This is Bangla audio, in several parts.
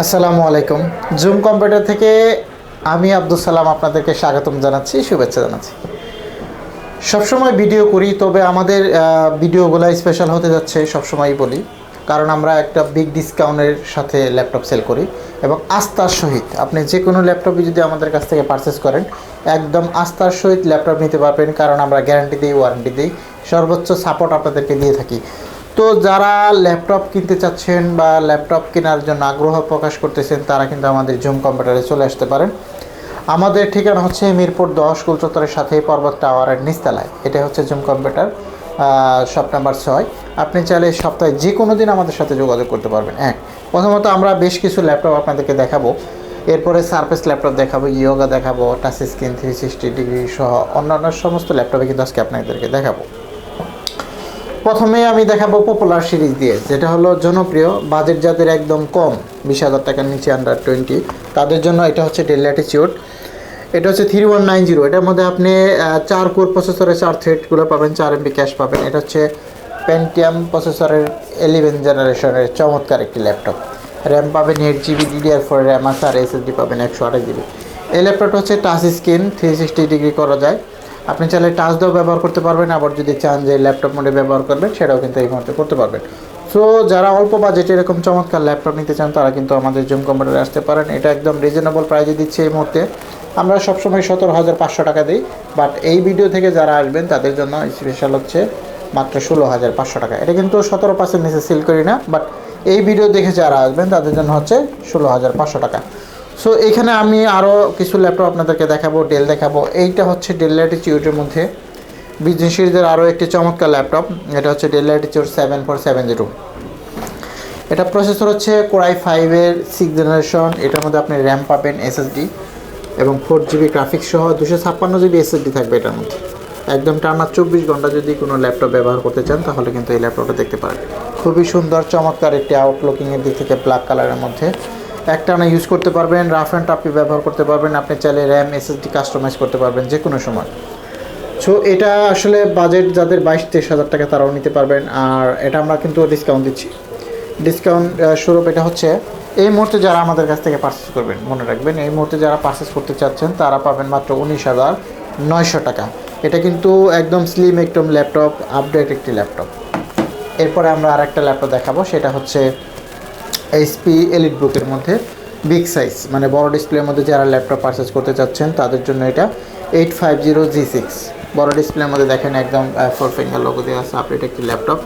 আসসালামু আলাইকুম। জুম কম্পিউটার থেকে আমি আব্দুল সালাম আপনাদেরকে স্বাগতম জানাচ্ছি, শুভেচ্ছা জানাচ্ছি। সবসময় ভিডিও করি, তবে আমাদের ভিডিওগুলো স্পেশাল হতে যাচ্ছে সবসময়ই বলি, কারণ আমরা একটা বিগ ডিসকাউন্টের সাথে ল্যাপটপ সেল করি এবং আস্থার সহিত আপনি যে কোনো ল্যাপটপই যদি আমাদের কাছ থেকে পারচেস করেন একদম আস্থার সহিত ল্যাপটপ নিতে পারবেন, কারণ আমরা গ্যারান্টি দিই, ওয়ারেন্টি দিই, সর্বোচ্চ সাপোর্ট আপনাদেরকে দিয়ে থাকি। তো যারা ল্যাপটপ কিনতে চাচ্ছেন বা ল্যাপটপ কেনার জন্য আগ্রহ প্রকাশ করতেছেন তারা কিন্তু আমাদের জুম কম্পিউটারে চলে আসতে পারেন। আমাদের ঠিকানা হচ্ছে মিরপুর 10 কুলচত্বরের সাথে পর্বত টাওয়ারের নিচতলায়। এটা হচ্ছে জুম কম্পিউটার, শপ নাম্বার 6। আপনি চাইলে সপ্তাহে যে কোনো দিন আমাদের সাথে যোগাযোগ করতে পারবেন। প্রথমত আমরা বেশ কিছু ল্যাপটপ আপনাদেরকে দেখাবো, এরপরে সারফেস ল্যাপটপ দেখাবো, ইয়োগা দেখাবো, টাচ স্ক্রিন 360 ডিগ্রি সহ অন্যান্য সমস্ত ল্যাপটপে কিন্তু আজকে আপনাদেরকে দেখাবো। প্রথমে আমি দেখাবো পপুলার সিরিজ দিয়ে, যেটা হলো জনপ্রিয়, বাজেট যাদের একদম কম, 20,000 টাকার নিচে, আন্ডার 20, তাদের জন্য এটা হচ্ছে ডেল ল্যাটিটিউড। এটা হচ্ছে 3190। এটার মধ্যে আপনি 4 কোর প্রসেসরের 4 থ্রেডগুলো পাবেন, 4 MB ক্যাশ পাবেন। এটা হচ্ছে পেন্টিয়াম প্রসেসরের 11 জেনারেশনের চমৎকার একটি ল্যাপটপ। র্যাম পাবেন 8GB, DDR4 র্যাম আছে, আর SSD পাবেন 128GB। এই ল্যাপটপটা হচ্ছে টাচ স্ক্রিন 360 ডিগ্রি করা যায়। আপনি চাইলে টাচ দিয়েও ব্যবহার করতে পারবেন, আবার যদি চান যে ল্যাপটপ মোডে ব্যবহার করবেন সেটাও কিন্তু এই মুহূর্তে করতে পারবেন। সো যারা অল্প বাজেটে এরকম চমৎকার ল্যাপটপ নিতে চান তারা কিন্তু আমাদের জুম কম্পিউটারে আসতে পারেন। এটা একদম রিজনেবল প্রাইসে দিচ্ছে এই মুহূর্তে। আমরা সবসময় 17,500 টাকা দিই, বাট এই ভিডিও থেকে যারা আসবেন তাদের জন্য স্পেশাল হচ্ছে মাত্র 16,500 টাকা। এটা কিন্তু 17% নিচে সেল করি না, বাট এই ভিডিও দেখে যারা আসবেন তাদের জন্য হচ্ছে 16,500 টাকা। সো এখানে আমি আরও কিছু ল্যাপটপ আপনাদেরকে দেখাবো, ডেল দেখাবো। এইটা হচ্ছে ডেল ল্যাটিটিউডের মধ্যে বিজনেস সিরিজের আরও একটি চমৎকার ল্যাপটপ। এটা হচ্ছে ডেল ল্যাটিটিউড 7470। এটা প্রসেসর হচ্ছে কোরাই 5-এর 6 জেনারেশন। এটার মধ্যে আপনি র্যাম পাবেন, SSD এবং 4GB গ্রাফিক্স সহ 256GB SSD থাকবে এটার মধ্যে। একদম টানা 24 ঘন্টা যদি কোনো ল্যাপটপ ব্যবহার করতে চান তাহলে কিন্তু এই ল্যাপটপটা দেখতে পারেন। খুবই সুন্দর চমৎকার একটি আউটলুকিংয়ের দিক থেকে ব্ল্যাক কালারের মধ্যে একটানা ইউজ করতে পারবেন, রাফ অ্যান্ড টাফি ব্যবহার করতে পারবেন। আপনি চাইলে র্যাম SSD কাস্টমাইজ করতে পারবেন যে কোনো সময়। সো এটা আসলে বাজেট যাদের 22-23 হাজার টাকা তারাও নিতে পারবেন। আর এটা আমরা কিন্তু ডিসকাউন্ট দিচ্ছি। ডিসকাউন্ট স্বরূপ এটা হচ্ছে এই মুহূর্তে যারা আমাদের কাছ থেকে পারচেস করবেন, মনে রাখবেন এই মুহূর্তে যারা পারচেস করতে চাচ্ছেন তারা পাবেন মাত্র 19,900 টাকা। এটা কিন্তু একদম স্লিম একদম ল্যাপটপ, আপডেট একটি ল্যাপটপ। এরপরে আমরা আরেকটা ল্যাপটপ দেখাবো, সেটা হচ্ছে HP এলিটবুকের মধ্যে বিগ সাইজ, মানে বড় ডিসপ্লের মধ্যে যারা ল্যাপটপ পারচেস করতে চাচ্ছেন তাদের জন্য এটা 850G6 বড় ডিসপ্লের মধ্যে দেখেন একদম 4 ফিঙ্গার লোগো দেওয়া আছে, আপডেট একটি ল্যাপটপ।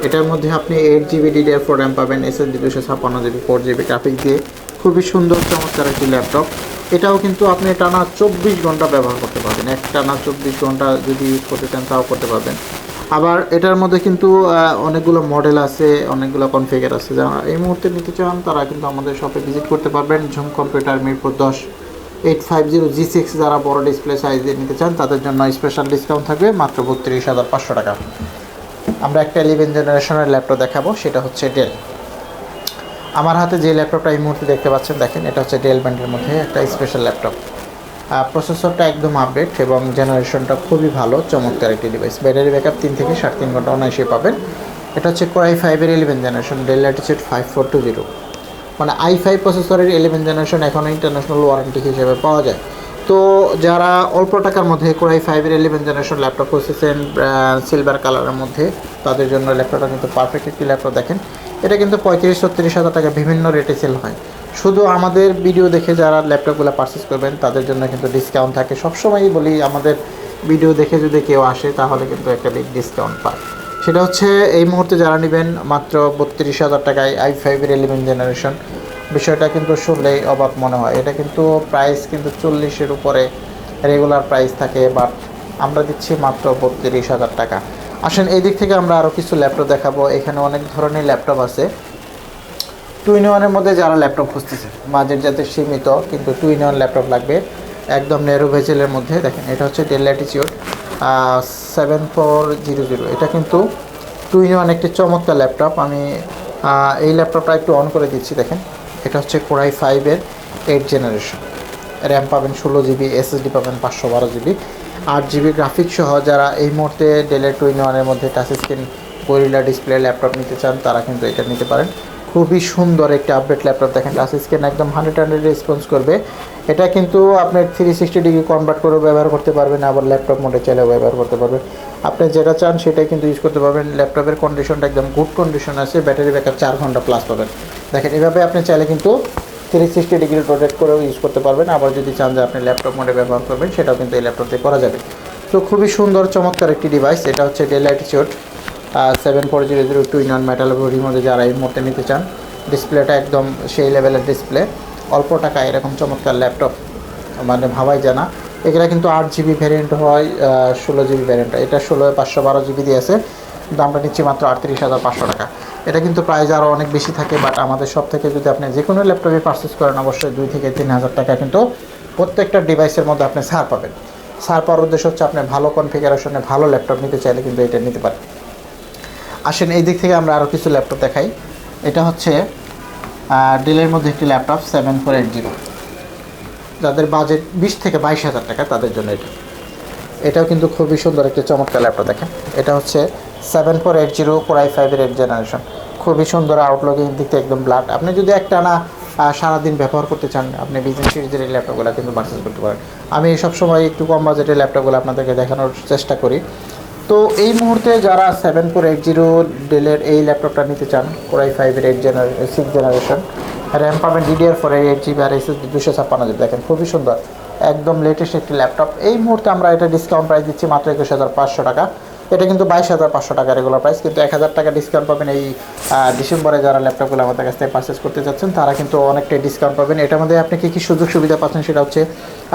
এটার মধ্যে আপনি 8GB DDR4 র্যাম পাবেন, SSD 256GB, 4GB গ্রাফিক্স দিয়ে খুবই সুন্দর চমৎকার একটি ল্যাপটপ। এটাও কিন্তু আপনি টানা 24 ঘন্টা ব্যবহার করতে পারবেন, টানা 24 ঘন্টা যদি ইউজ করতে চান তাও করতে পারবেন। আবার এটার মধ্যে কিন্তু অনেকগুলো মডেল আছে, অনেকগুলো কনফিগার আছে। যারা এই মুহূর্তে নিতে চান তারা কিন্তু আমাদের শপে ভিজিট করতে পারবেন। জুম কম্পিউটার মিরপুর 10, 850G6 যারা বড় ডিসপ্লে সাইজে নিতে চান তাদের জন্য স্পেশাল ডিসকাউন্ট থাকবে মাত্র 32,500 টাকা। আমরা একটা 11 জেনারেশনের ল্যাপটপ দেখাবো, সেটা হচ্ছে ডেল। আমার হাতে যে ল্যাপটপটা এই মুহূর্তে দেখতে পাচ্ছেন, দেখেন এটা হচ্ছে ডেল ব্র্যান্ডের মধ্যে একটা স্পেশাল ল্যাপটপ। প্রসেসরটা একদম আপডেট এবং জেনারেশনটা খুবই ভালো, চমৎকার একটি ডিভাইস। ব্যাটারি ব্যাকআপ 3 থেকে 3.5 ঘন্টা অনায়াসে পাবেন। এটা হচ্ছে কোরাই 5-এর 11 জেনারেশন, ডেল ল্যাটিটিউড 5420, মানে i5 প্রসেসরের 11 জেনারেশন এখনও ইন্টারন্যাশনাল ওয়ারেন্টি হিসেবে পাওয়া যায়। তো যারা অল্প টাকার মধ্যে কোরাই 5-এর 11 জেনারেশন ল্যাপটপ খুঁজতেছেন সিলভার কালারের মধ্যে, তাদের জন্য ল্যাপটপটা কিন্তু পারফেক্ট একটি ল্যাপটপ। দেখেন এটা কিন্তু 35-36 হাজার টাকা বিভিন্ন রেটে সেল হয়। শুধু আমাদের ভিডিও দেখে যারা ল্যাপটপগুলো পারচেস করবেন তাদের জন্য কিন্তু ডিসকাউন্ট থাকে। সবসময়ই বলি আমাদের ভিডিও দেখে যদি কেউ আসে তাহলে কিন্তু একটা বিগ ডিসকাউন্ট পায়। সেটা হচ্ছে এই মুহূর্তে যারা নেবেন মাত্র 32,000 টাকায় i5-এর 11 জেনারেশন। বিষয়টা কিন্তু শুনলেই অবাক মনে হয়, এটা কিন্তু প্রাইস কিন্তু 40-এর উপরে রেগুলার প্রাইস থাকে, বাট আমরা দিচ্ছি মাত্র 32,000 টাকা। আসেন এই দিক থেকে আমরা আরও কিছু ল্যাপটপ দেখাবো। এখানে অনেক ধরনের ল্যাপটপ আছে। 2-in-1-এর মধ্যে যারা ল্যাপটপ খুঁজতেছে, বাজেট যাতে সীমিত কিন্তু 2-in-1 ল্যাপটপ লাগবে একদম ন্যারো ভেজেলের মধ্যে, দেখেন এটা হচ্ছে ডেল ল্যাটিটিউড 7400। এটা কিন্তু 2-in-1 একটি চমৎকার ল্যাপটপ। আমি এই ল্যাপটপটা একটু অন করে দিচ্ছি, দেখেন এটা হচ্ছে কোরাই 5-এর 8 জেনারেশন। র্যাম পাবেন 16GB, SSD পাবেন 512GB, 8GB গ্রাফিক্স সহ। যারা এই মুহূর্তে ডেলের 2-in-1-এর মধ্যে touch screen gorilla display laptop নিতে চান তারা কিন্তু এটা নিতে পারেন। খুবই সুন্দর একটি আপডেট ল্যাপটপ দেখেন, টাচ স্ক্রিন একদম 100 রেসপন্স করবে। এটা কিন্তু আপনি 360 ডিগ্রি কনভার্ট করে ব্যবহার করতে পারবেন, আবার ল্যাপটপ মোডে চাইলেও ব্যবহার করতে পারবেন। আপনি যেটা চান সেটাই কিন্তু ইউজ করতে পারবেন। ল্যাপটপের কন্ডিশনটা একদম গুড কন্ডিশন আছে, ব্যাটারি ব্যাকআপ 4 ঘন্টা প্লাস পাবেন। দেখেন এভাবে আপনি চাইলে কিন্তু 360 ডিগ্রি রোটেট করেও ইউজ করতে পারবেন। আবার যদি চান যে আপনি ল্যাপটপ মোডে ব্যবহার করবেন, সেটাও কিন্তু এই ল্যাপটপে করা যাবে। তো খুবই সুন্দর চমৎকার একটি ডিভাইস। এটা হচ্ছে ডেল ল্যাটিটিউড 7400 2-in-1 মেটাল বডির মধ্যে যারা এই মুহূর্তে নিতে চান। ডিসপ্লেটা একদম সেই লেভেলের ডিসপ্লে, অল্প টাকায় এরকম চমৎকার ল্যাপটপ মানে ভাবাই যায় না। এগুলো কিন্তু 8GB ভ্যারিয়েন্ট হয়, 16GB ভ্যারিয়েন্ট। এটা 512GB দিয়েছে, দামটা নিচ্ছি মাত্র 38,500 টাকা। এটা কিন্তু প্রাইস আরও অনেক বেশি থাকে, বাট আমাদের সব থেকে যদি আপনি যে কোনো ল্যাপটপে পারচেস করেন অবশ্যই 2 থেকে 3,000 টাকা কিন্তু প্রত্যেকটা ডিভাইসের মধ্যে আপনি ছাড় পাবেন। ছাড় পাওয়ার উদ্দেশ্য হচ্ছে আপনি ভালো কনফিগারেশনে ভালো ল্যাপটপ নিতে চাইলে কিন্তু এটা নিতে পারেন। আসেন এই দিক থেকে আমরা আরও কিছু ল্যাপটপ দেখাই। এটা হচ্ছে ডেলের মধ্যে একটি ল্যাপটপ 7480, যাদের বাজেট 20 থেকে 22,000 টাকা তাদের জন্য এটাও কিন্তু খুবই সুন্দর একটি চমৎকার ল্যাপটপ। দেখেন এটা হচ্ছে 7480 Core i5 এর 8th জেনারেশন, খুবই সুন্দর। আউটলুকিং দিক থেকে একদম ব্ল্যাক। আপনি যদি একটা না সারাদিন ব্যবহার করতে চান, আপনি বিজনেস সিরিজের এই ল্যাপটপগুলো কিন্তু পারচেস করতে পারেন। আমি সবসময় একটু কম বাজেটের ল্যাপটপগুলো আপনাদেরকে দেখানোর চেষ্টা করি। তো এই মুহূর্তে যারা 7480 ডেলের এই ল্যাপটপটা নিতে চান, Core i5 এর 6th জেনারেশন, র্যাম পাবেন DDR4 8GB আর SSD 256GB। দেখেন খুবই সুন্দর, একদম লেটেস্ট একটি ল্যাপটপ। এই মুহূর্তে আমরা এটা ডিসকাউন্ট প্রাইস দিচ্ছি মাত্র 21,500 টাকা। এটা কিন্তু 22,500 টাকা রেগুলার প্রাইস, কিন্তু 1000 টাকা ডিসকাউন্ট পাবেন। এই ডিসেম্বরে যারা ল্যাপটপগুলো আমাদের কাছ থেকে পারচেস করতে যাচ্ছেন তারা কিন্তু অনেকটাই ডিসকাউন্ট পাবেন। এটার মধ্যে আপনি কী কী সুযোগ সুবিধা পাচ্ছেন সেটা হচ্ছে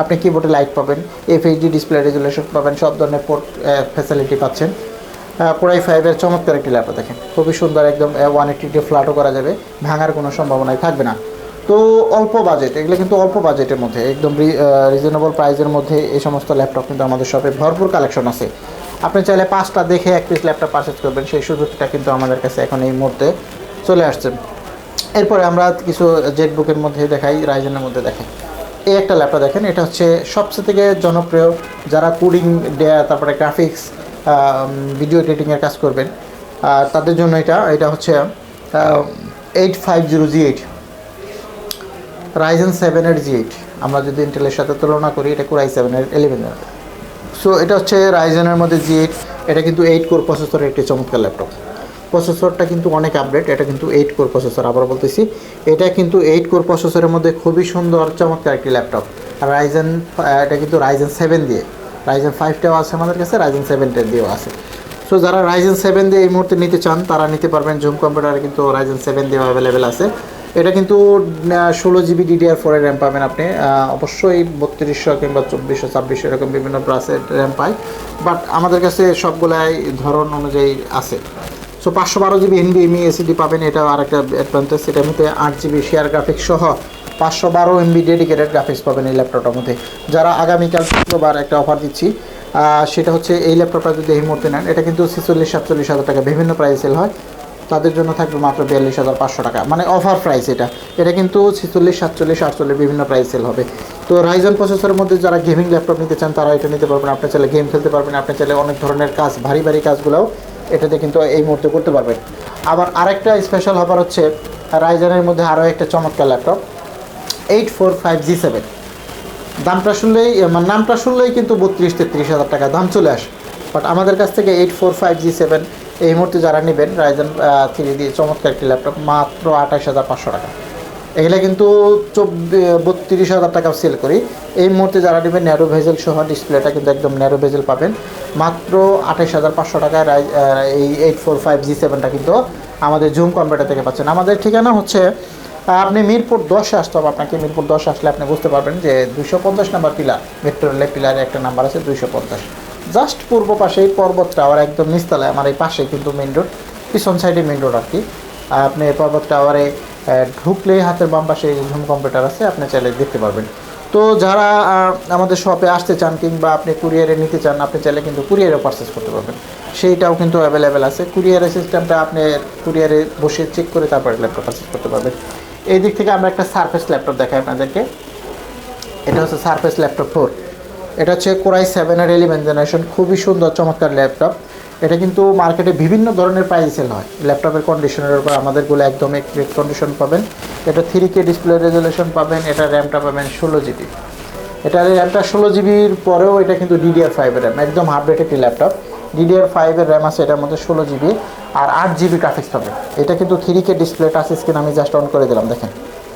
আপনি কিবোর্ডে লাইট পাবেন, FHD ডিসপ্লে রেজুলেশন পাবেন, সব ধরনের পোর্ট ফ্যাসিলিটি পাচ্ছেন। Core i5 এর চমৎকার একটি ল্যাপটপ দেখেন, খুবই সুন্দর, একদম 180 ফ্ল্যাটও করা যাবে, ভাঙার কোনো সম্ভাবনাই থাকবে না। তো অল্প বাজেট, এগুলো কিন্তু অল্প বাজেটের মধ্যে একদম রিজনেবল প্রাইসের মধ্যে এই সমস্ত ল্যাপটপ কিন্তু আমাদের শপে ভরপুর কালেকশন আছে। আপনি চাইলে 5টা দেখে 1 পিস ল্যাপটপ পারচেজ করবেন, সেই সুযোগটা কিন্তু আমাদের কাছে এখন এই মুহূর্তে চলে আসছে। এরপরে আমরা কিছু জেটবুকের মধ্যে দেখাই, রাইজেনের মধ্যে দেখাই। এই একটা ল্যাপটপ দেখেন, এটা হচ্ছে সবচেয়ে থেকে জনপ্রিয় যারা কোডিং, তারপরে গ্রাফিক্স, ভিডিও এডিটিংয়ের কাজ করবেন তাদের জন্য এটা হচ্ছে 8500G8 Ryzen 7 এর G8। আমরা যদি ইন্টেলের সাথে তুলনা করি, এটা Core i7 এর 11 সো এটা হচ্ছে রাইজেনের মধ্যে G8। এটা কিন্তু 8 কোর প্রসেসরের একটি চমৎকার ল্যাপটপ। প্রসেসরটা কিন্তু অনেক আপডেট, এটা কিন্তু 8 কোর প্রসেসর। আবার বলতেছি, এটা কিন্তু 8 কোর প্রসেসরের মধ্যে খুবই সুন্দর চমৎকার একটি ল্যাপটপ। রাইজেন, এটা কিন্তু Ryzen 7 দিয়ে, Ryzen 5টাও আছে আমাদের কাছে, Ryzen 7টা দিয়েও আছে। সো যারা Ryzen 7 দিয়ে এই মুহূর্তে নিতে চান তারা নিতে পারবেন। জুম কম্পিউটারে কিন্তু Ryzen 7 দিয়ে অ্যাভেলেবেল আছে। এটা কিন্তু 16GB DDR4 এর র্যাম পাবেন আপনি, অবশ্যই 3200 কিংবা 2400 2600 এরকম বিভিন্ন প্রাইসের র্যাম পাই, বাট আমাদের কাছে সবগুলাই ধরন অনুযায়ী আছে। সো 512GB NVMe SSD পাবেন, এটাও আরেকটা অ্যাডভান্টেজ। এটার মধ্যে 8GB শেয়ার গ্রাফিক্স সহ 512 MB ডেডিকেটেড গ্রাফিক্স পাবেন এই ল্যাপটপটার মধ্যে। যারা আগামীকাল শুক্রবার একটা অফার দিচ্ছি, সেটা হচ্ছে এই ল্যাপটপটা যদি এই মুহূর্তে নেন, এটা কিন্তু 46-47 হাজার টাকা বিভিন্ন প্রাইস সেল হয়, তাদের জন্য থাকবে মাত্র 42,500 টাকা, মানে অফার প্রাইস। এটা কিন্তু 46, 47, 48 বিভিন্ন প্রাইস সেল হবে। তো রাইজন প্রসেসরের মধ্যে যারা গেমিং ল্যাপটপ নিতে চান তারা এটা নিতে পারবেন। আপনি চাইলে গেম খেলতে পারবেন, আপনি চাইলে অনেক ধরনের কাজ, ভারী ভারী কাজগুলোও এটাতে কিন্তু এই মুহূর্তে করতে পারবেন। আবার আরেকটা স্পেশাল অফার হচ্ছে রাইজনের মধ্যে আরও একটা চমৎকার ল্যাপটপ 845G7। দামটা শুনলেই, মানে নামটা শুনলেই কিন্তু 32-33 হাজার টাকা দাম চলে আসে, বাট আমাদের কাছ থেকে 845G7 এই মুহূর্তে যারা নেবেন Ryzen 3 দিয়ে চমৎকার একটি ল্যাপটপ মাত্র 28,500 টাকা। এগুলো কিন্তু 32,000 টাকা সেল করি। এই মুহূর্তে যারা নেবেন ন্যারো ভেজেল সহ ডিসপ্লেটা কিন্তু একদম ন্যারো ভেজেল পাবেন মাত্র 28,500 টাকায়। এই 845G7টা কিন্তু আমাদের জুম কম্পিউটার থেকে পাচ্ছেন। আমাদের ঠিকানা হচ্ছে, আপনি মিরপুর 10 আসতে হবে আপনাকে। মিরপুর 10 আসলে আপনি বুঝতে পারবেন যে 250 নাম্বার পিলার, মেট্রো রেলের পিলারে একটা নাম্বার আছে 250, জাস্ট পূর্ব পাশেই পর্বত টাওয়ার, একদম নিচতলায়। আমার এই পাশে কিন্তু মেন রোড, পিছন সাইডে মেন রোড আর কি। আপনি পর্বত টাওয়ারে ঢুকলেই হাতের বাম পাশে জুম কম্পিউটার আছে, আপনি চাইলে দেখতে পারবেন। তো যারা আমাদের শপে আসতে চান কিংবা আপনি কুরিয়ারে নিতে চান, আপনি চাইলে কিন্তু কুরিয়ারে পারচেস করতে পারবেন, সেইটাও কিন্তু অ্যাভেলেবেল আছে। কুরিয়ারের সিস্টেমটা আপনি কুরিয়ারে বসে চেক করে তারপরে ল্যাপটপ পারচেস করতে পারবেন। এই দিক থেকে আমরা একটা সারফেস ল্যাপটপ দেখাই আপনাদেরকে। এটা হচ্ছে সারফেস ল্যাপটপ 4। এটা হচ্ছে Core i7 এর 11 জেনারেশন, খুবই সুন্দর চমৎকার ল্যাপটপ। এটা কিন্তু মার্কেটে বিভিন্ন ধরনের প্রাইস সেল হয়। ল্যাপটপের কন্ডিশনের উপর আমাদেরগুলো একদমই গ্রেট কন্ডিশন পাবেন। এটা 3K ডিসপ্লে রেজলিউশন পাবেন। এটা র্যামটা পাবেন 16 GB। এটা র্যামটা 16 GB পরেও এটা কিন্তু DDR5 এর র্যাম, একদম আপডেট একটি ল্যাপটপ। DDR5 এর র্যাম আছে এটার মধ্যে 16 GB আর 8 GB গ্রাফিক্স পাবেন। এটা কিন্তু 3K ডিসপ্লে, টাচ স্ক্রিন। আমি জাস্ট অন করে দিলাম, দেখেন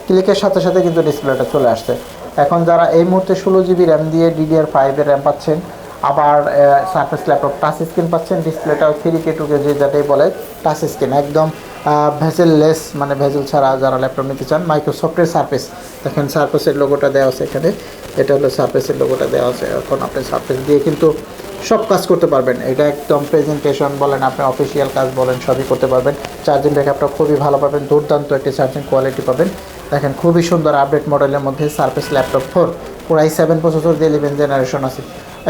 ক্লিকের সাথে সাথে কিন্তু ডিসপ্লেটা চলে আসছে। এখন যারা এই মুহূর্তে 16 GB র্যাম দিয়ে DDR5 এর র্যাম পাচ্ছেন, আবার সারফেস ল্যাপটপ টাচ স্ক্রিন পাচ্ছেন, ডিসপ্লেটাও 3K 2K যে যাতেই বলে টাচ স্ক্রিন, একদম ভেজেল লেস, মানে ভেজেল ছাড়া যারা ল্যাপটপ নিতে চান। মাইক্রোসফটের সারফেস, দেখেন সারফেসের লোগোটা দেওয়া আছে এখানে, এটা হলো সারফেসের লোগোটা দেওয়া আছে। এখন আপনি সারফেস দিয়ে কিন্তু সব কাজ করতে পারবেন। এটা একদম প্রেজেন্টেশন বলেন, আপনি অফিসিয়াল কাজ বলেন, সবই করতে পারবেন। চার্জিং ব্যাকআপটা খুবই ভালো পাবেন, দুর্দান্ত একটি চার্জিং কোয়ালিটি পাবেন। দেখেন খুবই সুন্দর আপডেট মডেলের মধ্যে সারফেস ল্যাপটপ 4 পুরো i7 প্রসেসর দিয়ে 11 জেনারেশন আছে।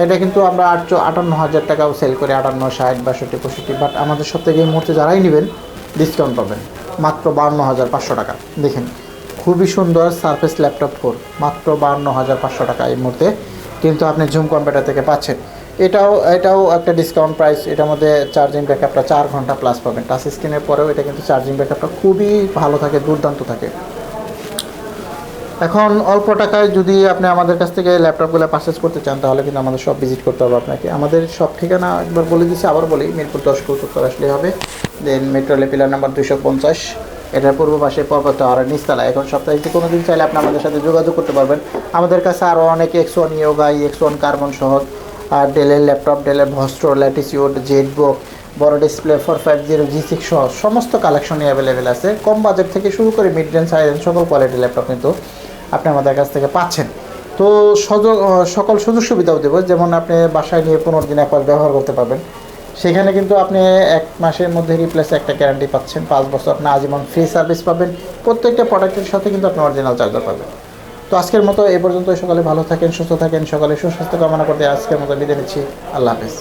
এটা কিন্তু আমরা 58,000 টাকাও সেল করি, 58, 60, 62, 65। বাট আমাদের সব থেকে এই মুহূর্তে যারাই নেবেন ডিসকাউন্ট পাবেন মাত্র 52,500 টাকা। দেখেন খুবই সুন্দর সারফেস ল্যাপটপ 4 মাত্র 52,500 টাকা এই মুহূর্তে কিন্তু আপনি জুম কম্পিউটার থেকে পাচ্ছেন। এটাও একটা ডিসকাউন্ট প্রাইস। এটার মধ্যে চার্জিং ব্যাকআপটা 4 ঘন্টা প্লাস পাবেন। টাচ স্ক্রিনের পরেও এটা কিন্তু চার্জিং ব্যাকআপটা খুবই ভালো থাকে, দুর্দান্ত থাকে। এখন অল্প টাকায় যদি আপনি আমাদের কাছ থেকে ল্যাপটপগুলো পারচেস করতে চান তাহলে কিন্তু আমাদের সব ভিজিট করতে হবে আপনাকে। আমাদের সব ঠিকানা একবার বলে দিচ্ছি, আবার বলি, মিরপুর 10 উত্তর আসলেই হবে। দেন মেট্রো রেল পিলার নাম্বার 250, এটার পূর্ব পাশে পর্বত আর নিচতলা। এখন সপ্তাহে যে কোনো দিন চাইলে আপনি আমাদের সাথে যোগাযোগ করতে পারবেন। আমাদের কাছে আরও অনেক X1 ইয়োগা, X1 কার্বন সহ আর ডেলের ল্যাপটপ, ডেলের ভস্ট্রো, ল্যাটিচিউড, জেটবুক, বড় ডিসপ্লে 450 G6 সহ সমস্ত কালেকশনই অ্যাভেলেবেল আছে। কম বাজেট থেকে শুরু করে মিড রেঞ্জ, হাই রেঞ্জ সকল কোয়ালিটির ল্যাপটপ কিন্তু আপনি আমাদের কাছ থেকে পাচ্ছেন। তো সকল সুযোগ সুবিধাও দেবো, যেমন আপনি বাসায় নিয়ে 15 দিন একবার ব্যবহার করতে পারবেন। সেখানে কিন্তু আপনি 1 মাসের মধ্যে রিপ্লেস একটা গ্যারান্টি পাচ্ছেন, 5 বছর আপনি আজীবন ফ্রি সার্ভিস পাবেন। প্রত্যেকটা প্রোডাক্টের সাথে কিন্তু আপনি অরিজিনাল চার্জার পাবেন। তো আজকের মতো এ পর্যন্ত। সকালে ভালো থাকেন, সুস্থ থাকেন, সকালে সুস্বাস্থ্য কামনা করতে আজকের মতো বিদায় নিচ্ছি। আল্লাহ হাফেজ।